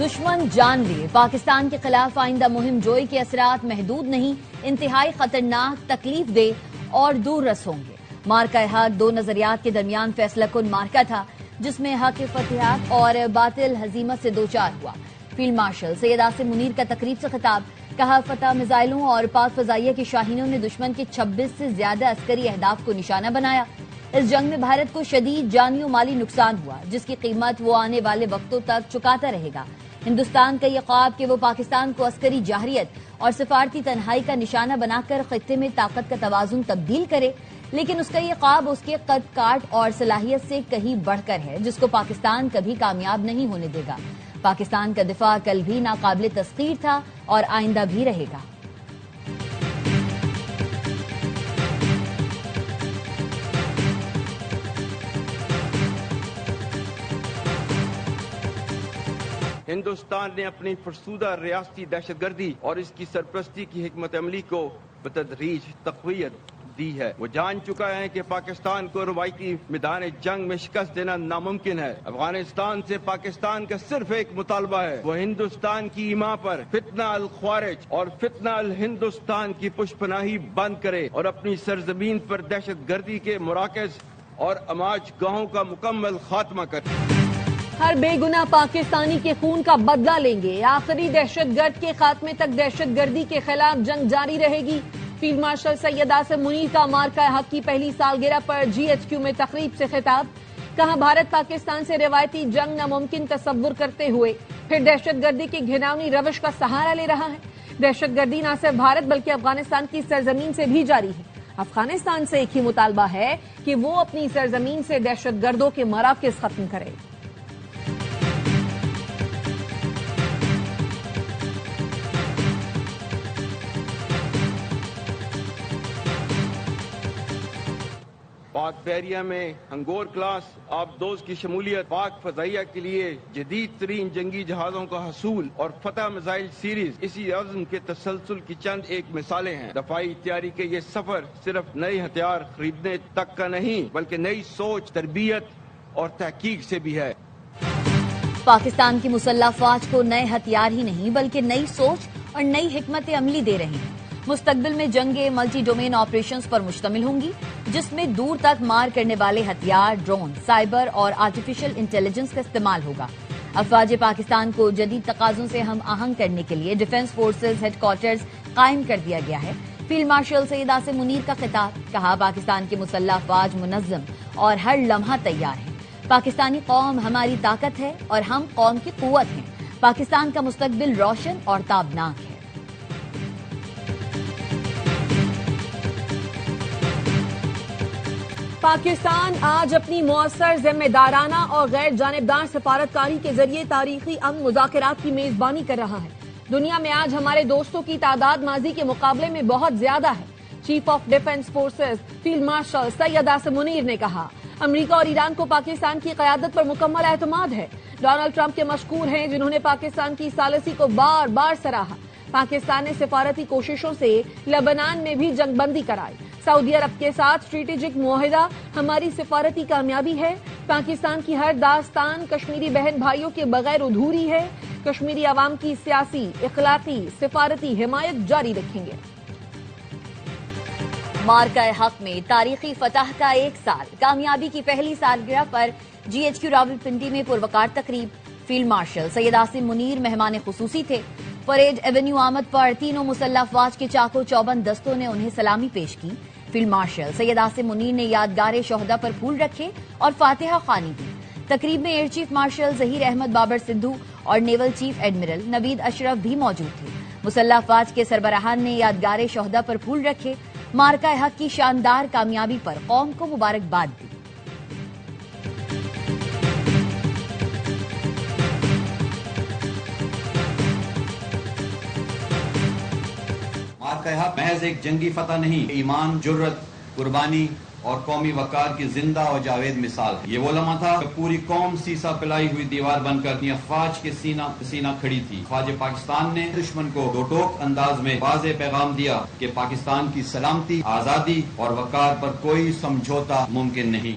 دشمن جان لے، پاکستان کے خلاف آئندہ مہم جوئی کے اثرات محدود نہیں، انتہائی خطرناک، تکلیف دہ اور دور رس ہوں گے۔ مارکہ حق دو نظریات کے درمیان فیصلہ کن مارکہ تھا، جس میں حق فتح اور باطل ہزیمت سے دوچار ہوا۔ فیلڈ مارشل سید عاصم منیر کا تقریب سے خطاب، کہا فتح میزائلوں اور پاک فضائیہ کی شاہینوں نے دشمن کے 26 سے زیادہ عسکری اہداف کو نشانہ بنایا۔ اس جنگ میں بھارت کو شدید جانی و مالی نقصان ہوا، جس کی قیمت وہ آنے والے وقتوں تک چکاتا رہے گا۔ ہندوستان کا یہ خواب کہ وہ پاکستان کو عسکری جارحیت اور سفارتی تنہائی کا نشانہ بنا کر خطے میں طاقت کا توازن تبدیل کرے، لیکن اس کا یہ خواب اس کے قد کاٹ اور صلاحیت سے کہیں بڑھ کر ہے، جس کو پاکستان کبھی کامیاب نہیں ہونے دے گا۔ پاکستان کا دفاع کل بھی ناقابل تسخیر تھا اور آئندہ بھی رہے گا۔ ہندوستان نے اپنی فرسودہ ریاستی دہشت گردی اور اس کی سرپرستی کی حکمت عملی کو بتدریج تقویت دی ہے۔ وہ جان چکا ہے کہ پاکستان کو روایتی میدان جنگ میں شکست دینا ناممکن ہے۔ افغانستان سے پاکستان کا صرف ایک مطالبہ ہے، وہ ہندوستان کی ایما پر فتنہ الخوارج اور فتنہ الہندوستان کی پشپناہی بند کرے اور اپنی سرزمین پر دہشت گردی کے مراکز اور اماج گاہوں کا مکمل خاتمہ کرے۔ ہر بے گناہ پاکستانی کے خون کا بدلہ لیں گے، آخری دہشت گرد کے خاتمے تک دہشت گردی کے خلاف جنگ جاری رہے گی۔ فیلڈ مارشل سید عاصم منیر کا مارکہ حق کی پہلی سالگرہ پر GHQ میں تقریب سے خطاب، کہا بھارت پاکستان سے روایتی جنگ ناممکن تصور کرتے ہوئے پھر دہشت گردی کی گھناؤنی روش کا سہارا لے رہا ہے۔ دہشت گردی نہ صرف بھارت بلکہ افغانستان کی سرزمین سے بھی جاری ہے۔ افغانستان سے ایک ہی مطالبہ ہے کہ وہ اپنی سرزمین سے دہشت گردوں کے مراکز ختم کرے۔ پاک بحریہ میں ہنگور کلاس آبدوز کی شمولیت، پاک فضائیہ کے لیے جدید ترین جنگی جہازوں کا حصول اور فتح میزائل سیریز اسی عزم کے تسلسل کی چند ایک مثالیں ہیں۔ دفاعی تیاری کے یہ سفر صرف نئے ہتھیار خریدنے تک کا نہیں، بلکہ نئی سوچ، تربیت اور تحقیق سے بھی ہے۔ پاکستان کی مسلح افواج کو نئے ہتھیار ہی نہیں بلکہ نئی سوچ اور نئی حکمت عملی دے رہے ہیں۔ مستقبل میں جنگیں ملٹی ڈومین آپریشنز پر مشتمل ہوں گی، جس میں دور تک مار کرنے والے ہتھیار، ڈرون، سائبر اور آرٹیفیشل انٹیلیجنس کا استعمال ہوگا۔ افواج پاکستان کو جدید تقاضوں سے ہم آہنگ کرنے کے لیے ڈیفنس فورسز ہیڈ کوارٹرز قائم کر دیا گیا ہے۔ فیلڈ مارشل سید عاصم منیر کا خطاب، کہا پاکستان کی مسلح افواج منظم اور ہر لمحہ تیار ہے۔ پاکستانی قوم ہماری طاقت ہے اور ہم قوم کی قوت ہیں۔ پاکستان کا مستقبل روشن اور تابناک ہے۔ پاکستان آج اپنی مؤثر، ذمہ دارانہ اور غیر جانبدار سفارتکاری کے ذریعے تاریخی امن مذاکرات کی میزبانی کر رہا ہے۔ دنیا میں آج ہمارے دوستوں کی تعداد ماضی کے مقابلے میں بہت زیادہ ہے۔ Chief of defence forces field marshal Syed Asim Munir نے کہا، امریکہ اور ایران کو پاکستان کی قیادت پر مکمل اعتماد ہے۔ ڈونلڈ ٹرمپ کے مشکور ہیں، جنہوں نے پاکستان کی ثالثی کو بار بار سراہا۔ پاکستان نے سفارتی کوششوں سے لبنان میں بھی جنگ بندی کرائی۔ سعودی عرب کے ساتھ اسٹریٹجک معاہدہ ہماری سفارتی کامیابی ہے۔ پاکستان کی ہر داستان کشمیری بہن بھائیوں کے بغیر ادھوری ہے۔ کشمیری عوام کی سیاسی، اخلاقی، سفارتی حمایت جاری رکھیں گے۔ مارکہ حق میں تاریخی فتح کا ایک سال، کامیابی کی پہلی سالگرہ پر GHQ راولپنڈی میں پروقار تقریب۔ فیلڈ مارشل سید عاصم منیر مہمان خصوصی تھے۔ پریڈ ایونیو آمد پر تینوں مسلح افواج کے چاق و چوبند دستوں نے انہیں سلامی پیش کی۔ فیلڈ مارشل سید عاصم منیر نے یادگار شہداء پر پھول رکھے اور فاتحہ خوانی دی۔ تقریب میں air chief marshal Zaheer Ahmed Babar Sidhu اور نیول چیف ایڈمرل نوید اشرف بھی موجود تھے۔ مسلح افواج کے سربراہان نے یادگار شہداء پر پھول رکھے، مارکہ حق کی شاندار کامیابی پر قوم کو مبارکباد دی۔ مارکہ حق محض ایک جنگی فتح نہیں، ایمان، جرت، قربانی اور قومی وقار کی زندہ اور جاوید مثال ہے۔ یہ وہ لمحہ تھا کہ پوری قوم سیسا پلائی ہوئی دیوار بن کر اپنی افواج کے سینہ سینہ کھڑی تھی۔ افواج پاکستان نے دشمن کو دو ٹوک انداز میں واضح پیغام دیا کہ پاکستان کی سلامتی، آزادی اور وقار پر کوئی سمجھوتا ممکن نہیں۔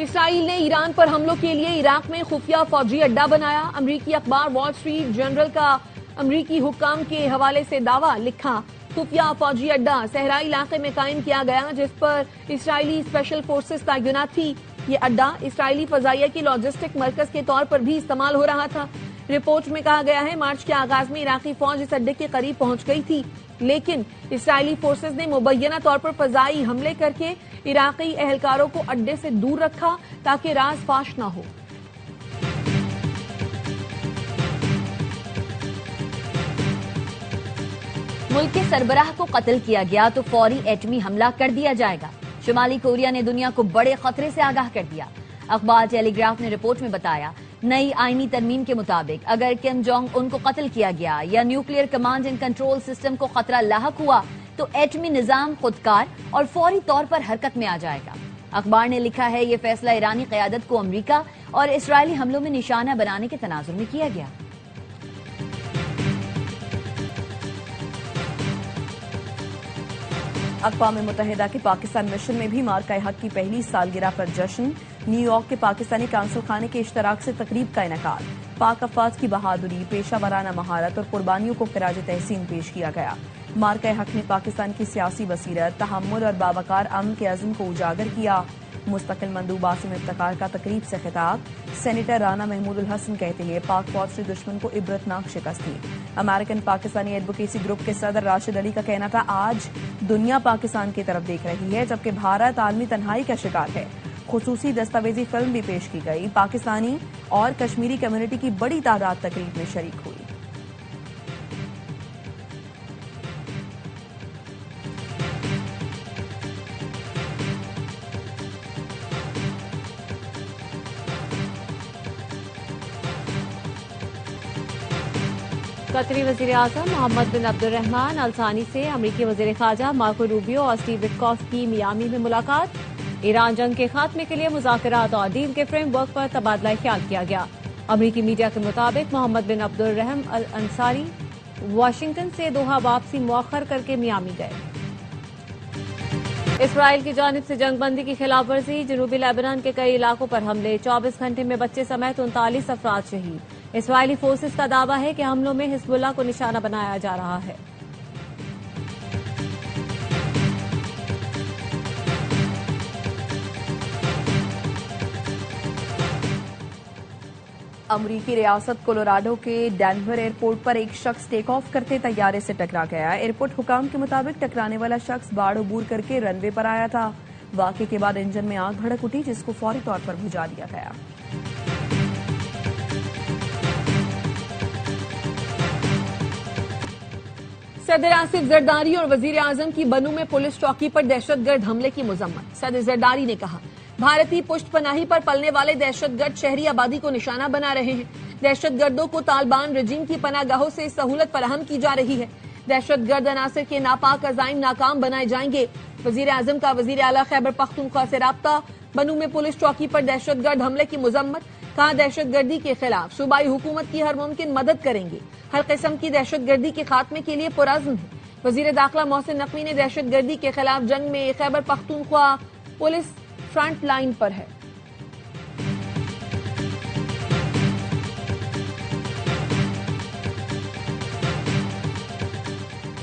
اسرائیل نے ایران پر حملوں کے لیے عراق میں خفیہ فوجی اڈا بنایا. امریکی اخبار وال اسٹریٹ جرنل کا امریکی حکام کے حوالے سے دعویٰ لکھا. خفیہ فوجی اڈا صحرائی علاقے میں قائم کیا گیا جس پر اسرائیلی اسپیشل فورسز تعینات تھی. یہ اڈا اسرائیلی فضائیہ کی لاجسٹک مرکز کے طور پر بھی استعمال ہو رہا تھا. رپورٹ میں کہا گیا ہے مارچ کے آغاز میں عراقی فوج اس اڈے کے قریب پہنچ گئی تھی لیکن اسرائیلی فورسز نے مبینہ طور پر فضائی حملے کر کے عراقی اہلکاروں کو اڈے سے دور رکھا تاکہ راز فاش نہ ہو. ملک کے سربراہ کو قتل کیا گیا تو فوری ایٹمی حملہ کر دیا جائے گا. شمالی کوریا نے دنیا کو بڑے خطرے سے آگاہ کر دیا. اخبار ٹیلی گراف نے رپورٹ میں بتایا نئی آئینی ترمیم کے مطابق اگر کم جونگ ان کو قتل کیا گیا یا nuclear command and control system کو خطرہ لاحق ہوا تو ایٹمی نظام خودکار اور فوری طور پر حرکت میں آ جائے گا. اخبار نے لکھا ہے یہ فیصلہ ایرانی قیادت کو امریکہ اور اسرائیلی حملوں میں نشانہ بنانے کے تناظر میں کیا گیا. اقوام متحدہ کے پاکستان مشن میں بھی مارکہ حق کی پہلی سالگرہ پر جشن. نیو یارک کے پاکستانی کونسل خانے کے اشتراک سے تقریب کا انعقاد. پاک افواج کی بہادری، پیشہ ورانہ مہارت اور قربانیوں کو خراج تحسین پیش کیا گیا. مارکہ حق نے پاکستان کی سیاسی بصیرت، تحمل اور باوقار امن کے عزم کو اجاگر کیا. مستقل مندوب عاصم افتخار کا تقریب سے خطاب. سینیٹر رانا محمود الحسن کہتے ہیں پاک فوج سے دشمن کو عبرتناک شکست دی. امریکن پاکستانی ایڈوکیسی گروپ کے صدر راشد علی کا کہنا تھا آج دنیا پاکستان کی طرف دیکھ رہی ہے جبکہ بھارت عالمی تنہائی کا شکار ہے. خصوصی دستاویزی فلم بھی پیش کی گئی. پاکستانی اور کشمیری کمیونٹی کی بڑی تعداد تقریب میں شریک ہوئی. قطری وزیر اعظم محمد بن عبد الرحمن الثانی سے امریکی وزیر خارجہ مارکو روبیو اور اسٹیو وٹکوف کی میامی میں ملاقات. ایران جنگ کے خاتمے کے لیے مذاکرات اور ڈیل کے فریم ورک پر تبادلہ خیال کیا گیا. امریکی میڈیا کے مطابق محمد بن عبد الرحم الانصاری واشنگٹن سے دوحہ واپسی مؤخر کر کے میامی گئے. اسرائیل کی جانب سے جنگ بندی کی خلاف ورزی. جنوبی لیبنان کے کئی علاقوں پر حملے. 24 گھنٹے میں بچے سمیت 39 افراد شہید. اسرائیلی فورسز کا دعویٰ ہے کہ حملوں میں حزب اللہ کو نشانہ بنایا جا رہا ہے. امریکی ریاست کولوراڈو کے ڈینور ایئرپورٹ پر ایک شخص ٹیک آف کرتے طیارے سے ٹکرا گیا. ایئرپورٹ حکام کے مطابق ٹکرانے والا شخص باڑ عبور کر کے رن وے پر آیا تھا. واقعے کے بعد انجن میں آگ بھڑک اٹھی جس کو فوری طور پر بجھا دیا گیا. صدر آصف زرداری اور وزیر اعظم کی بنو میں پولیس چوکی پر دہشت گرد حملے کی مذمت. صدر زرداری نے کہا بھارتی پشت پناہی پر پلنے والے دہشت گرد شہری آبادی کو نشانہ بنا رہے ہیں. دہشت گردوں کو طالبان رجیم کی پناہ گاہوں سے سہولت فراہم کی جا رہی ہے. دہشت گرد عناصر کے ناپاک عزائم ناکام بنائے جائیں گے. وزیر اعظم کا وزیر اعلیٰ خیبر پختونخوا سے رابطہ. بنو میں پولیس چوکی پر دہشت گرد حملے کی مذمت. کہا دہشت گردی کے خلاف صوبائی حکومت کی ہر ممکن مدد کریں گے. ہر قسم کی دہشت گردی کے خاتمے کے لیے پرعزم ہے. وزیر داخلہ محسن نقوی نے دہشت گردی کے خلاف جنگ میں Khyber Pakhtunkhwa police front line پر ہے.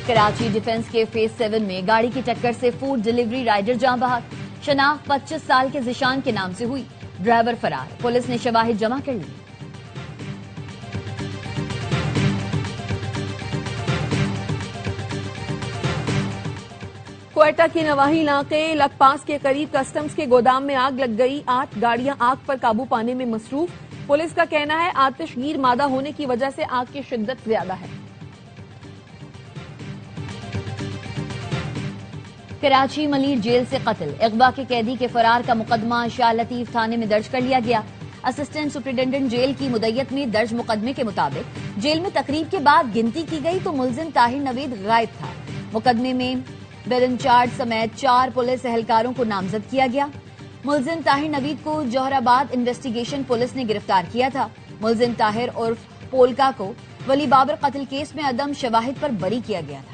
کراچی ڈیفنس کے فیز 7 میں گاڑی کی ٹکر سے فوڈ ڈیلیوری رائڈر جاں بحق. شناخت 25 سال کے ذیشان کے نام سے ہوئی. ڈرائیور فرار. پولیس نے شواہد جمع کر لی. کوئٹہ کے نواحی علاقے لک پاس کے قریب کسٹمز کے گودام میں آگ لگ گئی. 8 گاڑیاں آگ پر قابو پانے میں مصروف. پولیس کا کہنا ہے آتش گیر مادہ ہونے کی وجہ سے آگ کی شدت زیادہ ہے. کراچی ملیر جیل سے قتل. اغوا کے قیدی کے فرار کا مقدمہ شاہ لطیف تھانے میں درج کر لیا گیا. اسسٹنٹ سپرنٹینڈنٹ جیل کی مدیت میں درج مقدمے کے مطابق جیل میں تقریب کے بعد گنتی کی گئی تو ملزم طاہر نوید غائب تھا. مقدمے میں بیل انچارج سمیت 4 پولیس اہلکاروں کو نامزد کیا گیا. ملزم طاہر نوید کو جوہر آباد انویسٹیگیشن پولیس نے گرفتار کیا تھا. ملزم طاہر عرف پولکا کو ولی بابر قتل کیس میں عدم شواہد پر بری کیا گیا تھا.